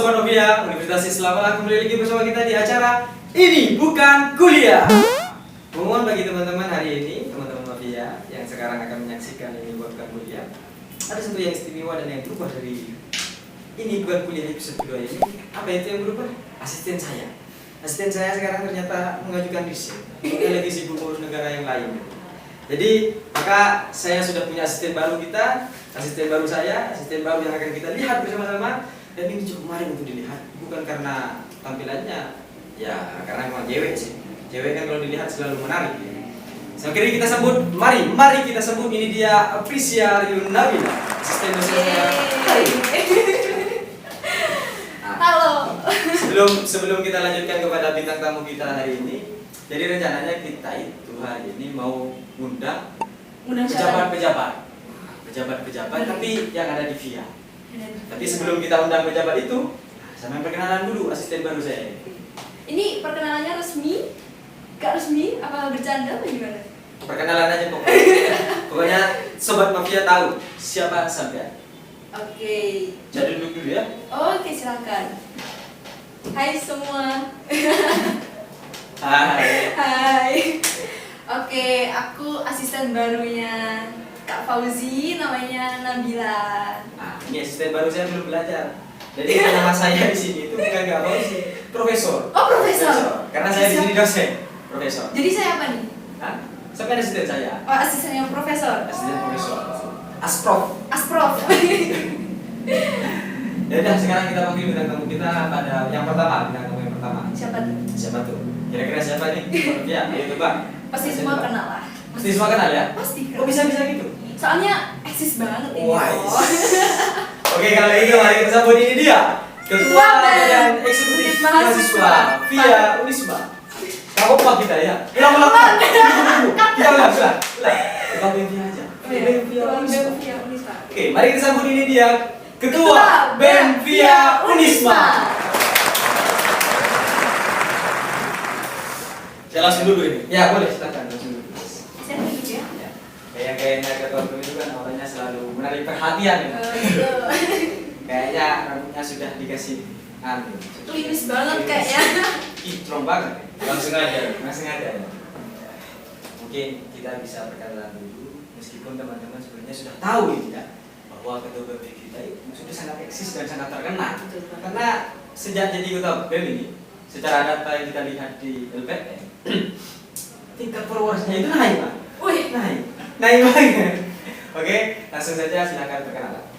Sobat Novia, Universitas Islam Al kembali lagi bersama kita di acara Ini Bukan Kuliah. Mohon bagi teman-teman hari ini, teman-teman Novia yang sekarang akan menyaksikan Ini Bukan Kuliah, ada satu yang istimewa dan yang berubah dari Ini Bukan Kuliah episode kedua ini. Apa itu yang berubah? Asisten saya. Asisten saya sekarang ternyata mengajukan riset. Dia lagi sibuk ngurus negara yang lain. Jadi maka saya sudah punya asisten baru kita, asisten baru saya, asisten baru yang akan kita lihat bersama-sama. Dan ini cukup menarik untuk dilihat, bukan karena tampilannya, ya karena memang cewek sih. Cewek kan kalau dilihat selalu menarik. Sekarang kita sebut, mari kita sebut, ini dia Aprisia Yunabila, asisten dosen saya. Halo. Sebelum kita lanjutkan kepada bintang tamu kita hari ini, jadi rencananya kita itu hari ini mau ngundang pejabat-pejabat, tapi yang ada di VIA. Tapi sebelum kita undang pejabat itu, sama perkenalan dulu asisten baru saya. Ini perkenalannya resmi? Gak resmi? Apa bercanda apa gimana? Perkenalan aja pokoknya. Pokoknya sobat mafia tahu siapa sampean. Oke. Jadi dulu ya. Oke, silakan. Hai semua. Hai. Hai. Oke, aku asisten barunya Kak Fauzi, namanya Nabila. Nah, ini asisten baru saya belum belajar. Jadi nama saya di sini itu bukan Kak Fauzi, profesor. Oh, profesor. Karena saya di sini dosen, profesor. Jadi saya apa nih? Hah? Sampai asisten saya. Oh, asisten yang profesor. Asisten profesor. Asprof. Asprof. Ya udah, sekarang kita panggil bintang tamu kita pada yang pertama, bintang tamu yang pertama. Siapa tuh? Siapa tuh? Kira-kira siapa nih? Ya, ayo coba. Pasti semua kenal lah. Pasti semua kenal ya? Pasti kenal. Kok bisa gitu? Soalnya eksis banget ini. Wah. Oh. Oke, kalau itu mari kita sambut, ini dia Ketua Badan Eksekutif Mahasiswa VIA Unisma. Kamu kita ya? Ulang. Kita ulang. Ketua BEM VIA aja. BEM VIA Unisma. Oke, mari kita sambut, ini dia Ketua BEM VIA Unisma. Saya langsung dulu ini. Ya boleh, silakan langsung dulu. Saya duduk ya. Kayaknya ketua BEM itu kan awalnya selalu menarik perhatian ya. Kayaknya rambutnya sudah dikasih Klinis banget kayaknya. Kitrong banget. Langsung aja. Langsung aja ya. Mungkin kita bisa perkenalan dulu, meskipun teman-teman sebenarnya sudah tahu ini ya, bahwa ketua BEM kita itu sudah sangat eksis dan sangat terkenal. Karena sejak jadi ketua BEM ini, secara data yang kita lihat di LPM, tingkat followersnya itu naik, Pak. Wih, Naik banget. Oke, langsung saja silakan perkenalan.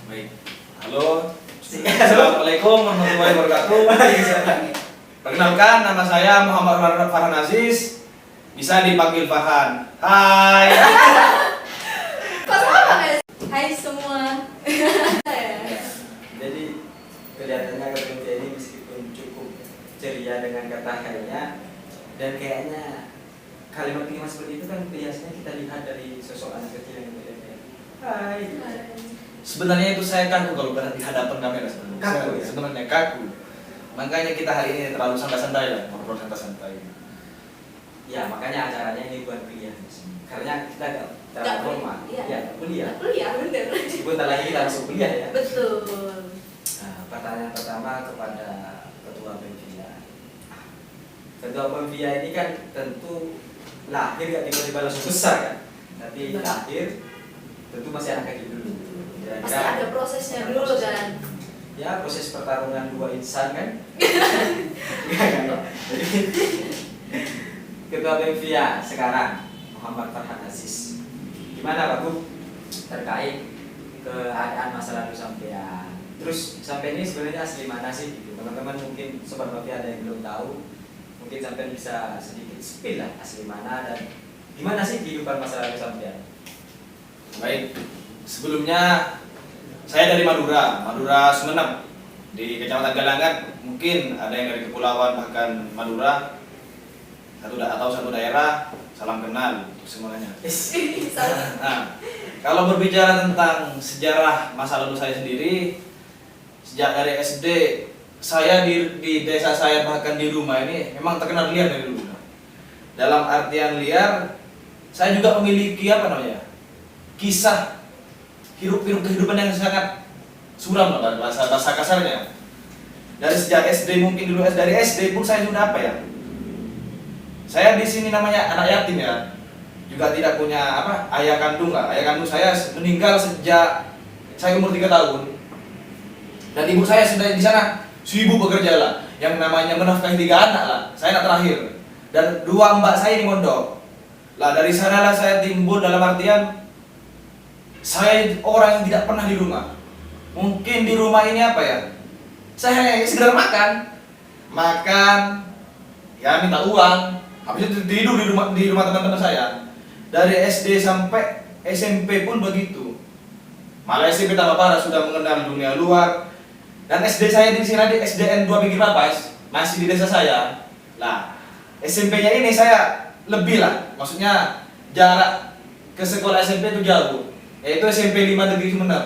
Baik. Halo. Assalamualaikum warahmatullahi wabarakatuh. Perkenalkan, nama saya Muhammad Farhan Aziz. Bisa dipanggil Farhan. Hai. kok sama guys? Hai semua. Jadi kelihatannya ketua ini meskipun cukup ceria dengan kata hainya, dan kayaknya kalimat seperti itu kan biasanya kita lihat dari sosok anak kecil yang berada. Hai. Sebenarnya itu saya kaku kalau berada di hadapan kamera sebenarnya. Kaku ya? Sebenarnya kaku. Makanya kita hari ini terlalu santai-santai lah, ngobrol santai-santai. Ya makanya acaranya ini bukan kuliah. Karena kita Nggak formal. kuliah. Ya, kuliah. Kuliah bener. Meskipun tak lagi kita masuk kuliah ya. Betul. Nah, pertanyaan pertama kepada Ketua BEM VIA. Ketua BEM VIA ini kan tentu lahir gak tiba-tiba langsung besar kan, tapi Betul. lahir tentu masih anak kecil dulu. Pasti ada prosesnya dulu kan. Ya, proses pertarungan dua insan kan. Jadi Ketua BEM VIA sekarang Muhammad Farhan Aziz, gimana Pak Gub terkait keadaan masa lalu sampean? Terus sampai ini sebenarnya asli mana sih? Gitu. Teman-teman mungkin sobat mafia ada yang belum tahu, mungkin sampean bisa sedikit spill lah asli mana dan gimana sih kehidupan masa lalu sampean? Baik. Sebelumnya saya dari Madura Sumeneb di Kecamatan Galangat. Mungkin ada yang dari kepulauan bahkan Madura. Satu daerah, salam kenal untuk semuanya. Nah, kalau berbicara tentang sejarah masa lalu saya sendiri, sejak dari SD saya di desa saya bahkan di rumah ini memang terkenal liar dari dulu. Dalam artian liar, saya juga memiliki kisah hirup-pikuk kehidupan yang sangat suram lah, bahasa kasarnya. Dari sejak SD, mungkin dulu dari SD pun saya sudah apa ya? Saya di sini namanya anak yatim ya. Juga tidak punya apa ayah kandung lah. Ayah kandung saya meninggal sejak saya umur 3 tahun. Dan ibu saya sudah di sana sibuk bekerja lah. Yang namanya menafkahi 3 anak lah. Saya anak terakhir. Dan 2 mbak saya di mondok. Lah dari sanalah saya timbul dalam artian saya orang yang tidak pernah di rumah. Mungkin di rumah ini apa ya? Saya sekedar makan, ya minta uang. Habis itu tidur di rumah teman-teman saya. Dari SD sampai SMP pun begitu. Malah SMP tambah parah, sudah mengenal dunia luar. Dan SD saya di sini di SDN 2 Pinggir Papas, masih di desa saya. Lah, SMP-nya ini saya lebih lah. Maksudnya jarak ke sekolah SMP itu jauh. Yaitu SMP 5 Negeri Sumeneb.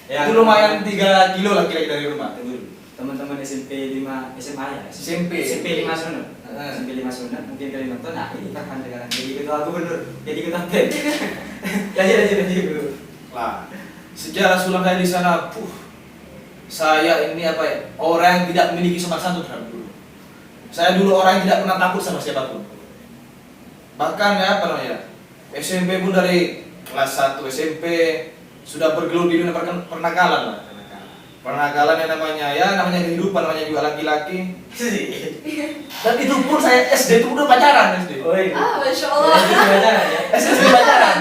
Ya, Itu lumayan 3 kilo lah kira-kira dari rumah. Tunggu dulu. Teman-teman SMP 5 SMA ya? SMP 5 Sumeneb. SMP 5 Sumeneb mungkin kalian nonton. Nah, ini Farhan sekarang jadi ketua gubernur, jadi ketua BEM. Lanjut dulu. Lah, sejarah sulam saya di sana, saya ini apa ya? Orang yang tidak memiliki sopan santun terhadap dulu. Saya dulu orang yang tidak pernah takut sama siapapun. Bahkan ya apa namanya? SMP pun dari kelas 1 SMP sudah bergelut di dunia pernakalan lah. Pernakalan yang namanya kehidupan, namanya juga laki-laki. Dan itu pun saya SD itu udah pacaran SD. Oh iya. Masya Allah. SD sudah pacaran.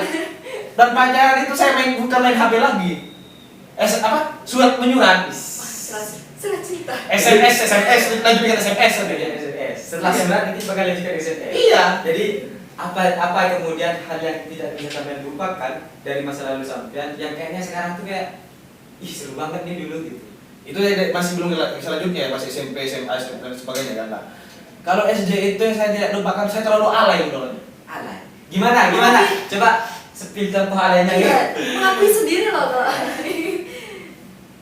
Dan pacaran itu saya bukan main HP lagi. Surat menyurat. Surat cinta. SMS, lanjut dengan SMS katanya. SMS. Setelah surat nanti bakal lanjutkan SMS. Iya. Jadi apa kemudian hal yang tidak bisa sampean lupakan dari masa lalu sampean yang kayaknya sekarang tuh kayak ih seru banget nih dulu gitu. Itu masih belum selanjutnya ya, masih SMP, SMA, dan sebagainya kan lah. Kalau SD itu yang saya tidak lupakan, saya terlalu alay udah. Alay. Gimana? Coba spill contoh alaynya gitu. Iya, mengakui sendiri loh kalau.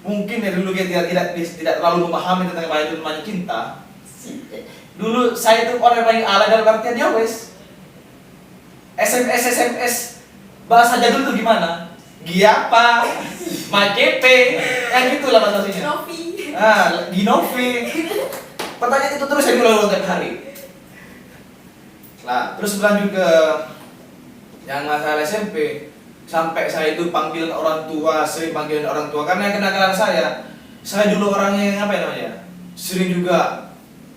Mungkin ya dulu kita tidak terlalu memahami tentang apa itu namanya cinta. Dulu saya itu orang yang paling alay dalam artian dia wes. SMS bahasa jadul itu gimana? Giapa, Macepe, gitulah bahasa aslinya. Novi. Ginovi. Pertanyaan itu terus saya ulang tiap hari. Nah, terus berlanjut ke yang masalah SMP. Sampai saya itu panggilan orang tua, sering panggilan orang tua karena kenakalan saya dulu orangnya yang apa ya namanya? Sering juga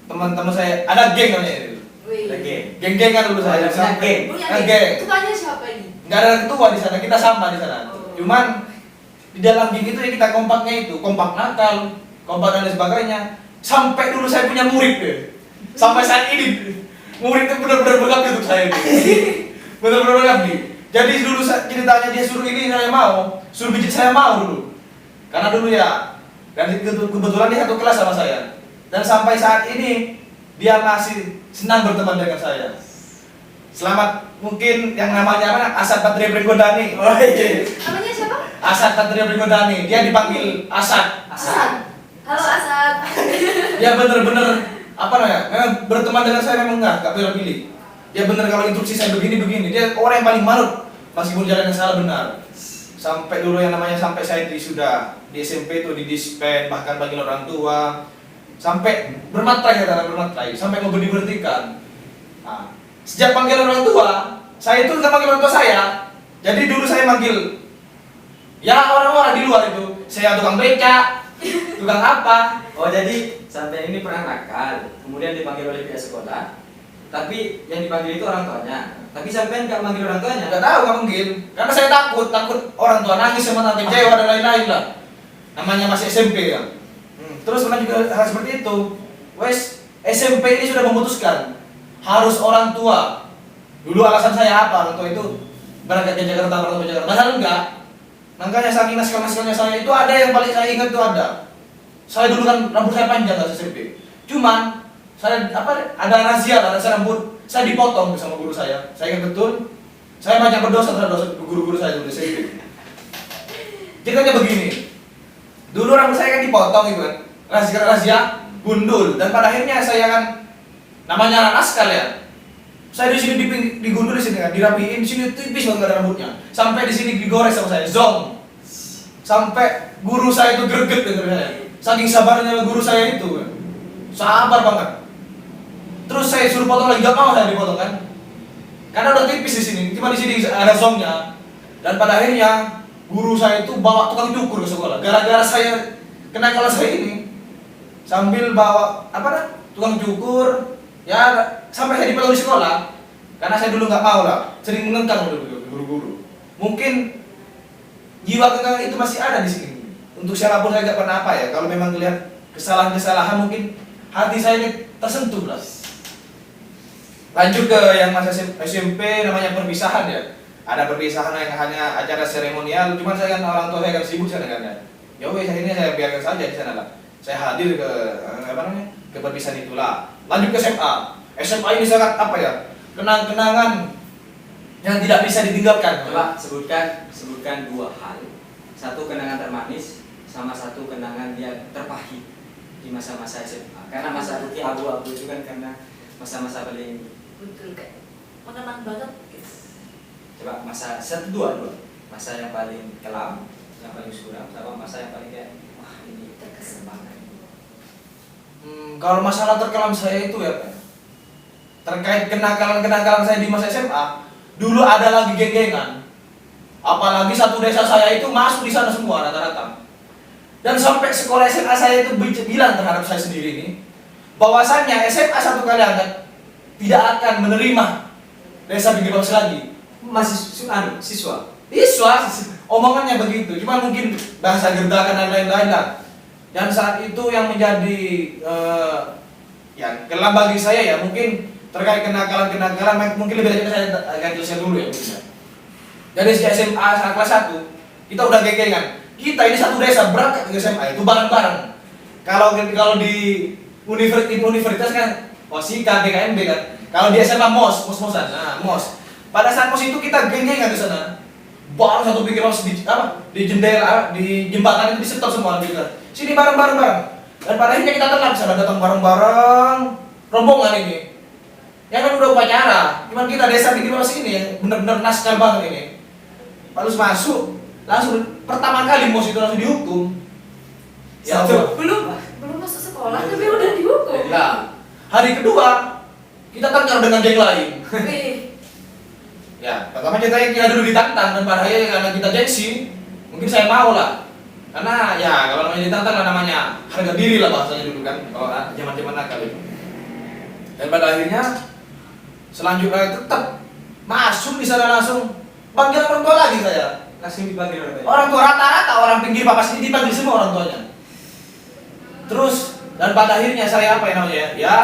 teman-teman saya ada geng namanya itu. Geng-geng kan dulu saya. Geng. Geng. Ketuanya siapa ini? Nggak ada ketua di sana, kita sama di sana. Oh. Cuman di dalam geng itu ya kita kompaknya itu, kompak nakal, kompak dan lain sebagainya. Sampai dulu saya punya murid ya. Sampai saat ini murid itu benar-benar bergabung untuk saya itu. Benar-benar bergabung. Jadi dulu ceritanya dia suruh ini saya mau, suruh pijit saya mau dulu. Karena dulu ya, dan kebetulan dia satu kelas sama saya. Dan sampai saat ini dia masih senang berteman dengan saya. Selamat mungkin yang namanya apa? Asad Patria Prigodani. Oh iya. Namanya siapa? Asad Patria Prigodani. Dia dipanggil Asad. Halo Asad. Dia bener-bener apa namanya? Memang berteman dengan saya memang enggak pilih. Dia bener kalau instruksi saya begini. Dia orang yang paling manut meskipun jalan yang salah benar. Sampai dulu yang namanya sampai saya sudah di SMP itu di dispen bahkan panggil orang tua. Sampai bermatrai sampai mau diberhentikan. Nah, sejak panggil orang tua, saya itu nggak panggil orang tua saya. Jadi dulu saya manggil ya orang-orang di luar itu. Saya tukang becak, tukang apa. Oh jadi sampai ini pernah nakal, kemudian dipanggil oleh pihak sekolah. Tapi yang dipanggil itu orang tuanya. Tapi sampean nggak manggil orang tuanya? Nggak tahu nggak mungkin. Karena saya takut orang tua nangis sama tante kecewa dan lain-lain lah. Namanya masih SMP ya. Terus pernah juga hal seperti itu. Wes SMP ini sudah memutuskan harus orang tua. Dulu alasan saya apa? Orang tua itu berangkat ke Jakarta, padahal enggak. Makanya saking naskal-naskalnya saya itu ada yang paling saya ingat itu ada. Saya dulu kan rambut saya panjang nggak SMP. Cuman saya ada razia lah, saya rambut saya dipotong sama guru saya. Saya ingat betul. Saya banyak berdosa terhadap guru-guru saya dulu di SMP. Ceritanya begini. Dulu rambut saya kan dipotong gitu kan. Razia gundul dan pada akhirnya saya kan namanya anak naskal ya. Saya di sini digundul di sini kan, dirapiin di sini tipis banget rambutnya. Sampai di sini digores sama saya, zong. Sampai guru saya itu greget dengan saya. Saking sabarnya guru saya itu, sabar banget. Terus saya suruh potong lagi, gak mau saya dipotong kan? Karena udah tipis di sini, cuma di sini ada zoomnya. Dan pada akhirnya guru saya itu bawa tukang cukur ke sekolah. Gara-gara saya kena kalau saya ini sambil bawa tukang cukur, ya sampai saya dipotong di sekolah. Karena saya dulu nggak mau lah, sering mengengkang dulu guru-guru. Mungkin jiwa kengkang itu masih ada di sini. Untuk siapapun saya nggak pernah apa ya. Kalau memang melihat kesalahan-kesalahan mungkin hati saya ini tersentuh lah. Lanjut ke yang masa SMP namanya perpisahan ya. Ada perpisahan yang hanya acara seremonial, cuman saya kan orang tua saya kan sibuk saya dengarnya. Ya wes akhirnya saya biarkan saja di sana lah. Saya hadir ke ke perpisahan itulah. Lanjut ke SMA. SMA ini sangat apa ya? Kenang-kenangan yang tidak bisa ditinggalkan. Coba sebutkan dua hal. Satu kenangan termanis, sama satu kenangan yang terpahit di masa-masa SMA. Karena masa putih abu-abu itu kan karena masa-masa paling Betul kayak mengenang banget. coba masa dua masa yang paling kelam, yang paling suram, sama masa yang paling kayak wah ini terkesan banget. Kalau masalah terkelam saya itu ya terkait kenakalan saya di masa SMA, dulu ada lagi geng-gengan. Apalagi satu desa saya itu masuk di sana semua rata-rata. Dan sampai sekolah SMA saya itu bilang terhadap saya sendiri ini bahwasannya SMA satu kali angkat tidak akan menerima desa pinggir bangsa lagi. Masih siswa. Omongannya begitu. Cuma mungkin bahasa gerdakan dan lain-lain lah. Dan saat itu yang menjadi yang kelam bagi saya ya mungkin terkait kenakalan mungkin lebih lanjut saya akan jelaskan dulu ya mungkin ya. Dari SMA saat kelas 1 kita udah geng-gengan. Kita ini satu desa berangkat ke SMA itu bareng-bareng. Kalau di universitas kan OSIKA, BKMB kan. Kalau di SMA mos-mosan. Nah, mos. Pada saat mos itu kita geng-gengan ke sana. Baru satu pikir di jendela, di jembatan itu disetor semua gitu. Sini bareng-bareng. Dan pada akhirnya kita telat sana datang bareng-bareng rombongan ini. Ya kan udah upacara. Cuman kita desa di bawah sini yang benar-benar naskah banget ini. Lalu masuk, langsung pertama kali mos itu langsung dihukum. Ya belum masuk sekolah tapi udah dihukum. Ya, hari kedua kita tangkar dengan geng lain. Ya, pertama kita dulu ditantang dan pada akhirnya karena kita gengsi, mungkin saya mau lah. Karena ya kalau namanya ditantang lah namanya harga diri lah bahasanya dulu kan kalau zaman-zaman nakal itu. Dan pada akhirnya selanjutnya tetap masuk di sana langsung panggil orang tua lagi saya. Langsung dipanggil orang tua. Orang tua rata-rata orang pinggir papas ini dipanggil semua orang tuanya. Terus dan pada akhirnya saya apa ya namanya ya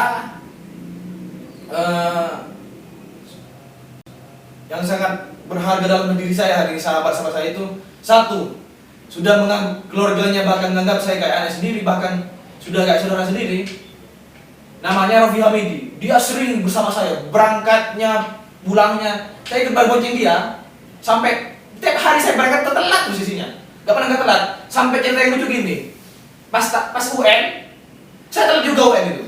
yang sangat berharga dalam diri saya hari sahabat-sahabat saya itu satu sudah menganggap keluarganya bahkan menganggap saya kayak anak sendiri bahkan sudah kayak saudara sendiri. Namanya Rofi Hamidi. Dia sering bersama saya berangkatnya pulangnya saya ikut bonceng dia sampai tiap hari saya berangkat telat posisinya nggak pernah nggak telat sampai cerita yang lucu gini pas UN saya telat juga UN itu.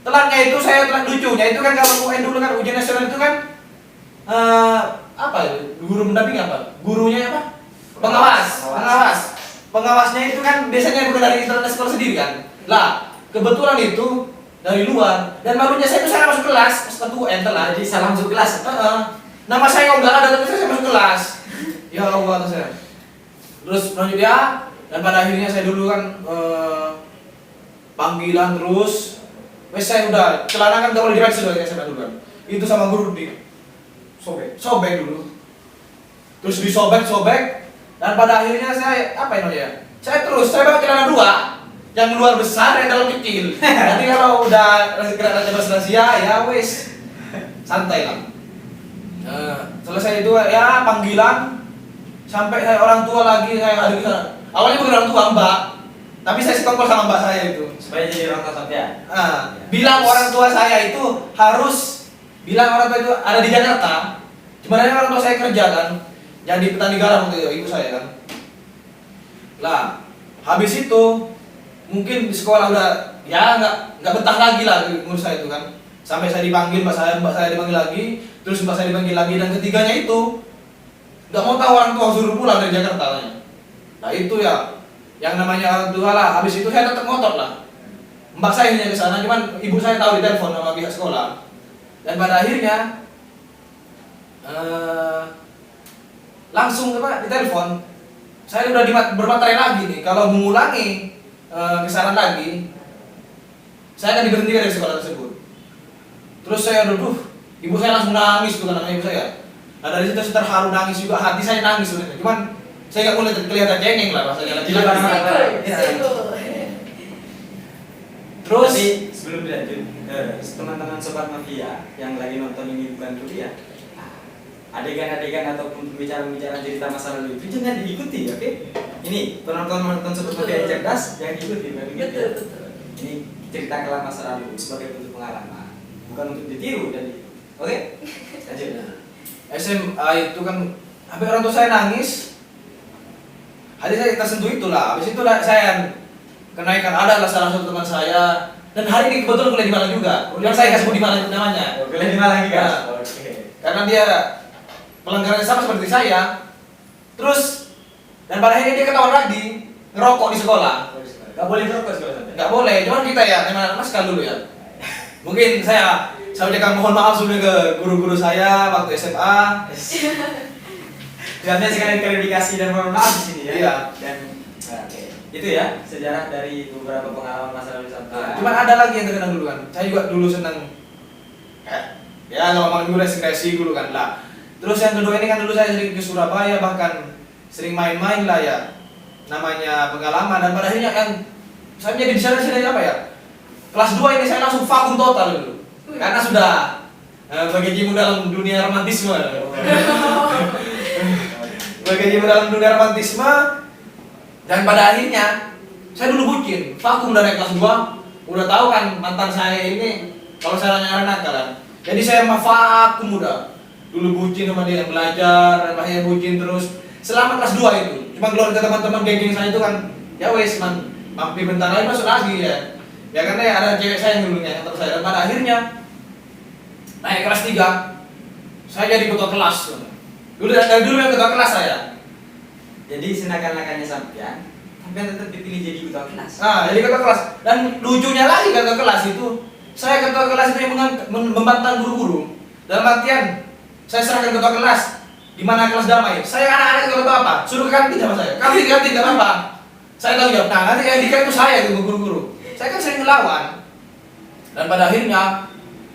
Telatnya itu saya telat lucunya itu kan kalau UN dulu kan ujian nasional itu kan apa ya? Guru mendamping apa? Gurunya apa? Pengawasnya itu kan biasanya bukan dari internal sekolah sendiri kan. Lah, kebetulan itu dari luar dan malunya saya itu saya masuk kelas pas waktu UN telat. Jadi salah masuk kelas. Nama saya kok nggak ada tapi saya masuk kelas. Ya Allah saya. Terus lanjut ya dan pada akhirnya saya dulu kan panggilan terus. Wes saya udah celana kan nggak boleh direk sudah saya dulu kan. Itu sama guru di sobek dulu. Terus disobek dan pada akhirnya saya apa namanya? Saya pakai celana dua, yang luar besar yang dalam kecil. Nanti kalau udah gerak rahasia ya wes santai lah. Selesai itu ya panggilan sampai saya orang tua lagi saya ada di sana. Awalnya bukan orang tua Mbak, tapi saya sekongkol sama Mbak saya itu. Supaya jadi orang tua sampean. Bilang orang tua saya itu harus bilang orang tua itu ada di Jakarta. Sebenarnya orang tua saya kerja kan, jadi petani garam waktu itu ibu saya kan. Lah, habis itu mungkin di sekolah udah ya nggak betah lagi lah ngurus saya itu kan. Sampai saya dipanggil mbak saya dipanggil lagi, terus mbak saya dipanggil lagi dan ketiganya itu nggak mau tahu orang tua suruh pulang dari Jakarta. Nah itu ya yang namanya orang tua lah. Habis itu saya tetap ngotot lah. Mbak saya yang ke sana, cuman ibu saya tahu di telepon sama pihak sekolah. Dan pada akhirnya langsung apa di telepon, saya udah bermaterai lagi nih. Kalau mengulangi kesalahan lagi, saya akan diberhentikan dari sekolah tersebut. Terus saya ibu saya langsung nangis tuh kan namanya ibu saya. Nah dari situ saya terharu nangis juga, hati saya nangis sebenarnya. Cuman saya nggak boleh kelihatan cengeng lah rasanya lagi. Terus tapi sebelum dilanjut, teman-teman sobat mafia yang lagi nonton ini bukan kuliah, adegan-adegan ataupun pembicaraan cerita masa lalu itu jangan diikuti, oke? Ini penonton sobat mafia yang cerdas, jangan diikuti, Betul. Ini cerita kelam masa lalu sebagai bentuk pengalaman, bukan untuk ditiru dan oke? Lanjut. SMA itu kan sampai orang tua saya nangis. Hati saya tersentuh itulah. Habis itu saya kenaikan adalah salah satu teman saya dan hari ini kebetulan kuliah di Malang juga. Yang saya kasih di Malang namanya. Kuliah di Malang juga. Nah, Oke. karena dia pelanggarannya sama seperti saya. Terus dan pada akhirnya dia ketahuan lagi ngerokok di sekolah. Gak boleh merokok sekolah sampai. Nggak boleh, cuman kita ya memang naskah dulu ya. Mungkin saya ucapkan mohon maaf sudah ke guru-guru saya waktu SMA. Jamnya sekalian klarifikasi dan mohon maaf di sini ya. Iya. Dan oke. Itu ya sejarah dari beberapa pengalaman masa lalu sampai. Cuman ada lagi yang terkenal dulu kan. Saya juga dulu senang ya ngomong dulu racing dulu kan lah. Terus yang kedua ini kan dulu saya sering ke Surabaya, bahkan sering main-main lah ya. Namanya pengalaman dan pada akhirnya yang saya menjadi di sana apa ya? Kelas 2 ini saya langsung vakum total dulu. Karena sudah berkecimpung dalam dunia romantisme. Berkecimpung dalam dunia romantisme dan pada akhirnya saya dulu bucin, vakum dari kelas 2. Udah tahu kan mantan saya ini kalau saya nanya nakal kan. Jadi saya mah vakum udah. Dulu bucin sama dia belajar, dan akhirnya bucin terus selama kelas 2 itu. Cuma keluar ke teman-teman geng-geng saya itu kan ya wes mampir bentar lagi masuk lagi ya. Ya karena ya ada cewek saya yang dulunya yang terus saya dan pada akhirnya naik kelas 3 saya jadi ketua kelas. Dulu dari dulu yang ketua kelas saya. Jadi senakal-nakalnya sampean tetap dipilih jadi ketua kelas. Nah, jadi ketua kelas dan lucunya lagi ketua kelas itu saya ketua kelas itu yang membantah guru-guru. Dalam artian saya serahkan ketua kelas di mana kelas damai. Saya anak-anak ketua apa? Suruh ke kantin sama saya. Kantin enggak apa-apa. Saya tahu jawab. Nah, nanti yang dikira itu saya itu guru-guru. Saya kan sering melawan. Dan pada akhirnya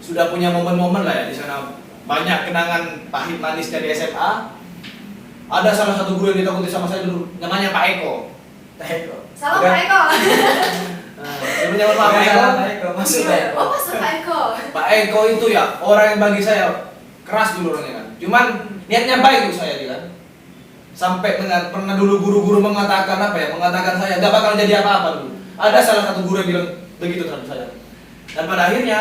sudah punya momen-momen lah ya di sana. Banyak kenangan pahit manis dari SMA. Ada salah satu guru yang ditakuti sama saya dulu, namanya Pak Eko. Pak Eko. Salam Pak Eko. Sebelumnya mohon maaf ya. Pak Eko. Masuk Pak Eko. Oh, masuk Pak Eko. Pak Eko itu ya orang yang bagi saya keras dulu orangnya kan. Cuman niatnya baik untuk saya dia kan. Sampai pernah dulu guru-guru mengatakan apa ya? Mengatakan saya gak bakal jadi apa-apa dulu. Ada salah satu guru yang bilang begitu terhadap saya. Dan pada akhirnya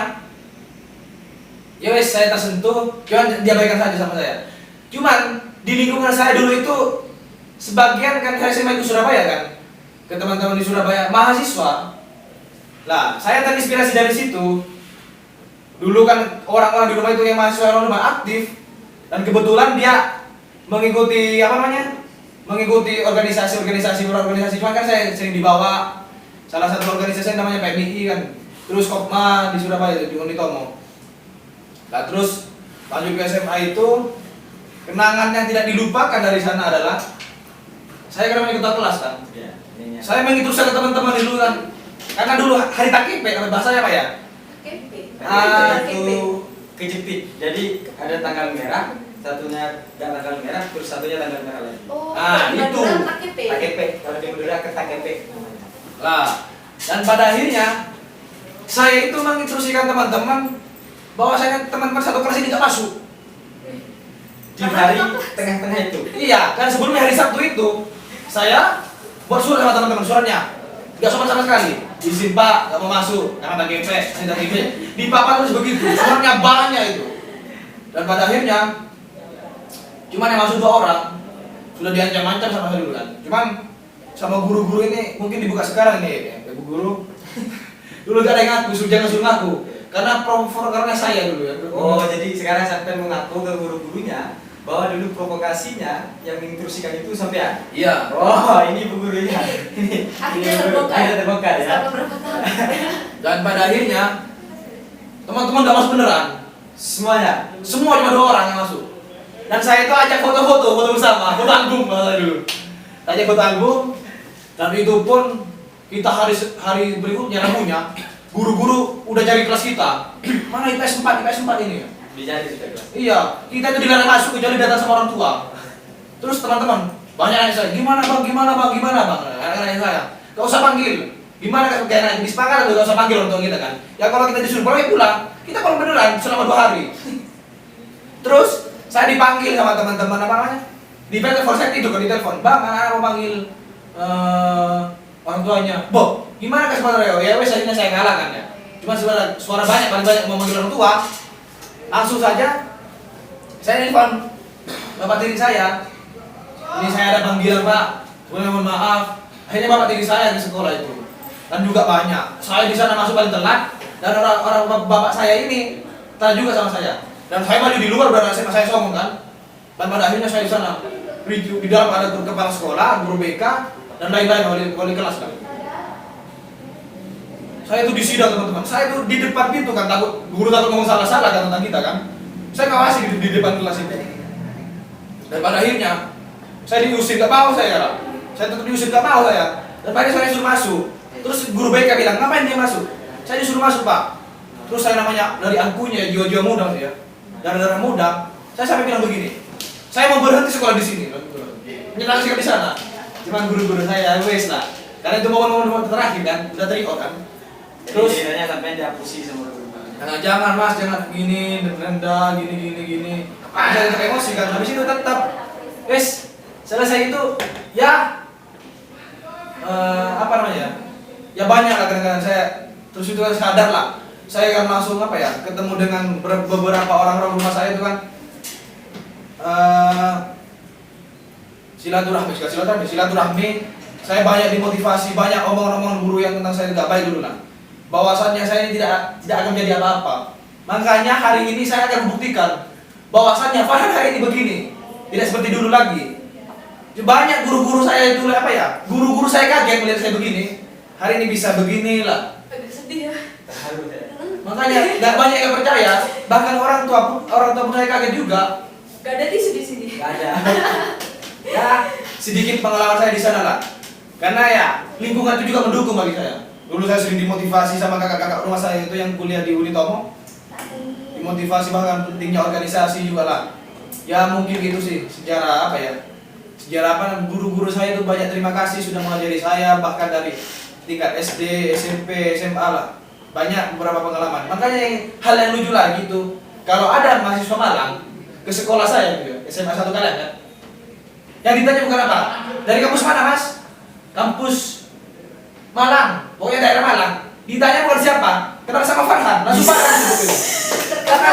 ya wes saya tersentuh, cuman dia baikkan saja sama saya. Cuman di lingkungan saya dulu itu sebagian kan saya SMA itu Surabaya kan. Ke teman-teman di Surabaya mahasiswa. Lah, saya terinspirasi dari situ. Dulu kan orang-orang di rumah itu yang mahasiswa orang rumah aktif dan kebetulan dia mengikuti apa namanya? Mengikuti organisasi cuma kan saya sering dibawa salah satu organisasi yang namanya PMI kan. Terus Kopma di Surabaya itu di Unitomo. Nah, terus lanjut ke SMA itu kenangan yang tidak dilupakan dari sana adalah saya kan ketua kelas kan. Ya, ininya. Saya mengikuti teman-teman dulu kan. Karena dulu hari takip kalau bahasanya apa ya? KP. Itu kejepit. Jadi ada tanggal merah, satunya gak tanggal merah, terus satunya tanggal merah lagi. Oh, itu. KP. KP. Kalau di Madura ke KP namanya. Lah, dan pada akhirnya saya itu menginstruksikan teman-teman bahwa saya teman-teman satu kelas ini tidak masuk. Di hari tengah-tengah itu. Iya, kan sebelumnya hari Sabtu itu saya buat surat sama teman-teman suratnya. Gak sopan sama sekali. Izin Pak, gak mau masuk karena ada GP, ada GP. Di papan terus begitu, suratnya banyak itu. Dan pada akhirnya cuman yang masuk 2 orang sudah diancam-ancam sama saya dulu kan. Cuman sama guru-guru ini mungkin dibuka sekarang nih, Ibu guru. Dulu gak ada yang ngaku, jangan suruh ngaku. Karena provokernya saya dulu ya. Oh, jadi sekarang sampai mengaku ke guru-gurunya bahwa dulu provokasinya yang mengintrusikan itu sampean. Iya. Oh, ini Bu Guru ya. Ini Akhirnya Bu Guru. terbongkar. Akhirnya terbongkar ya. Selama berapa tahun? Dan pada akhirnya teman-teman gak masuk beneran. Semuanya. Semua cuma 2 orang yang masuk. Dan saya itu ajak foto bersama, foto album dulu. Ajak foto album. Dan itu pun kita hari berikutnya nemunya guru-guru udah cari kelas kita. Mana IPS 4 ini ya? Dijadi sudah kelas. Iya, kita itu dilarang masuk kecuali datang sama orang tua. Terus teman-teman banyak nanya saya, gimana bang? Nanya saya, gak usah panggil. Gimana kan kayak disepakati gak usah panggil orang tua kita kan? Ya kalau kita disuruh pulang, ya pulang. Kita pulang beneran selama 2 hari. Terus saya dipanggil sama teman-teman apa namanya? Di telepon saya itu kan di telepon, bang, anak mau panggil orang tuanya. Bob, gimana kan sebenarnya? Ya wes akhirnya saya ngalah kan ya. Cuma suara banyak, paling banyak mau manggil orang tua. Langsung saja saya telepon bapak tiri saya. Ini saya ada panggilan pak, mohon maaf. Akhirnya bapak tiri saya di sekolah itu. Dan juga banyak. Saya di sana masuk paling telat dan orang bapak saya ini tanya juga sama saya. Dan saya maju di luar udah saya songong kan. Dan pada akhirnya saya di sana. Di dalam ada guru kepala sekolah, guru BK dan lain-lain wali kelas kan. Saya itu disidang teman-teman. Saya itu di depan pintu kan takut guru takut ngomong salah-salah kan tentang kita kan. Saya ngawasi di depan kelas itu. Dan pada akhirnya saya diusir gak mau saya. Saya tetap diusir gak mau saya. Dan pada saya suruh masuk. Terus guru BK bilang, ngapain dia masuk? Saya disuruh masuk pak. Terus saya namanya dari angkunya jiwa-jiwa muda ya, darah-darah muda. Saya sampai bilang begini, saya mau berhenti sekolah di sini. Nyerang sikap di sana. Cuman guru-guru saya wes lah. Karena itu momen-momen terakhir kan, udah teriak kan. Terus ceritanya sampai diapusi sama guru. Jangan mas, jangan gini, rendah, gini. Saya tetap emosi kan. Habis itu tetap, wes selesai itu ya apa namanya? Ya banyak lah kadang-kadang saya terus itu sadar lah. Saya kan langsung apa ya ketemu dengan beberapa orang-orang rumah saya itu kan silaturahmi. Saya banyak dimotivasi, banyak omongan-omongan guru yang tentang saya tidak baik dulu lah. Bahwasannya saya ini tidak akan menjadi apa-apa. Makanya hari ini saya akan membuktikan bahwasannya Farhan hari ini begini, tidak seperti dulu lagi. Banyak guru-guru saya itu apa ya? Guru-guru saya kaget melihat saya begini. Hari ini bisa beginilah. Agak sedih ya. Makanya nggak banyak yang percaya. Bahkan orang tua pun saya kaget juga. Gak ada tisu di sini. Gak ada. Ya sedikit pengalaman saya di sana lah. Karena ya lingkungan itu juga mendukung bagi saya. Dulu saya sering dimotivasi sama kakak-kakak rumah saya itu yang kuliah di Unitomo. Dimotivasi bahkan pentingnya organisasi juga lah. Ya mungkin gitu sih sejarah apa ya? Sejarah apa? Guru-guru saya itu banyak terima kasih sudah mengajari saya bahkan dari tingkat SD, SMP, SMA lah. Banyak beberapa pengalaman. Makanya hal yang lucu lagi itu kalau ada mahasiswa Malang ke sekolah saya gitu, SMA 1 kalian kan. Yang ditanya bukan apa? Dari kampus mana mas? Kampus Malang, pokoknya daerah Malang. Ditanya bukan siapa? Kenal sama Farhan, langsung Farhan gitu. Karena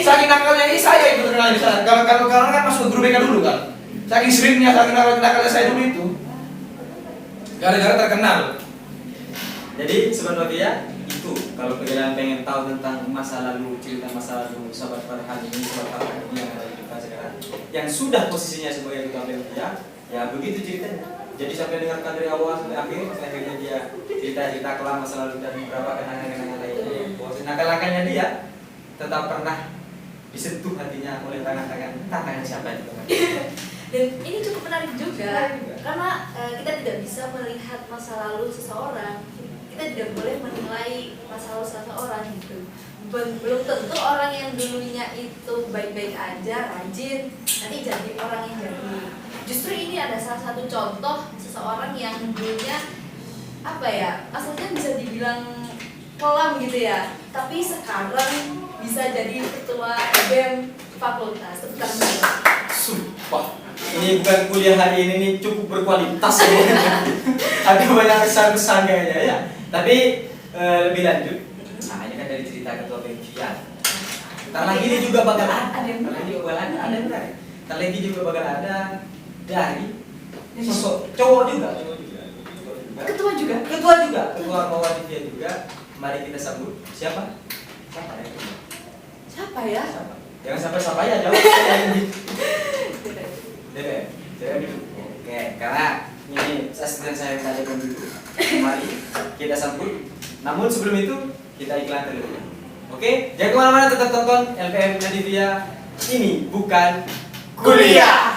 saking nakalnya ini saya itu terkenal di sana. Kalau kan masuk ke guru BK dulu kan. Saking seringnya, saking nakalnya saya dulu itu. Gara-gara terkenal. Jadi sebenarnya itu kalau kalian pengen tahu tentang masa lalu, cerita masa lalu sahabat Farhan ini, sahabat Farhan ini yang ada di kita sekarang, yang sudah posisinya sebagai ketua PMK, ya begitu ceritanya. Jadi sampai dengarkan dari awal sampai akhir, sampai akhirnya dia cerita kelam masa lalu dan beberapa kenangan-kenangan lainnya. Nakal-nakalnya dia tetap pernah disentuh hatinya oleh tangan siapa itu. Dan ini cukup menarik juga karena kita tidak bisa melihat masa lalu seseorang. Kita tidak boleh menilai masa lalu seseorang gitu. Belum tentu orang yang dulunya itu baik-baik aja, rajin, nanti jadi orang yang jadi. Justru ini ada salah satu contoh seseorang yang dulunya apa ya, asalnya bisa dibilang kelam gitu ya, tapi sekarang bisa jadi ketua BEM fakultas. Tepuk tangan. Sumpah. Ini bukan kuliah hari ini cukup berkualitas ya. Ada banyak kesan-kesan kayaknya ya. Tapi lebih lanjut, nah ini kan dari cerita ketua PMK. Ntar lagi ini juga bakal ada yang menarik. Ntar lagi juga bakal ada dari sosok cowok juga. Ketua juga. Ketua Mawadifia juga. Mari kita sambut. Siapa ya? Siapa ya? Jangan sampai siapa ya, jawab saya ini. yang saya tanyakan dulu. Mari kita sambut. Namun sebelum itu kita iklan terlebih dahulu. Oke, jangan kemana-mana, tetap tonton LPM Nadivia. Ini bukan kuliah.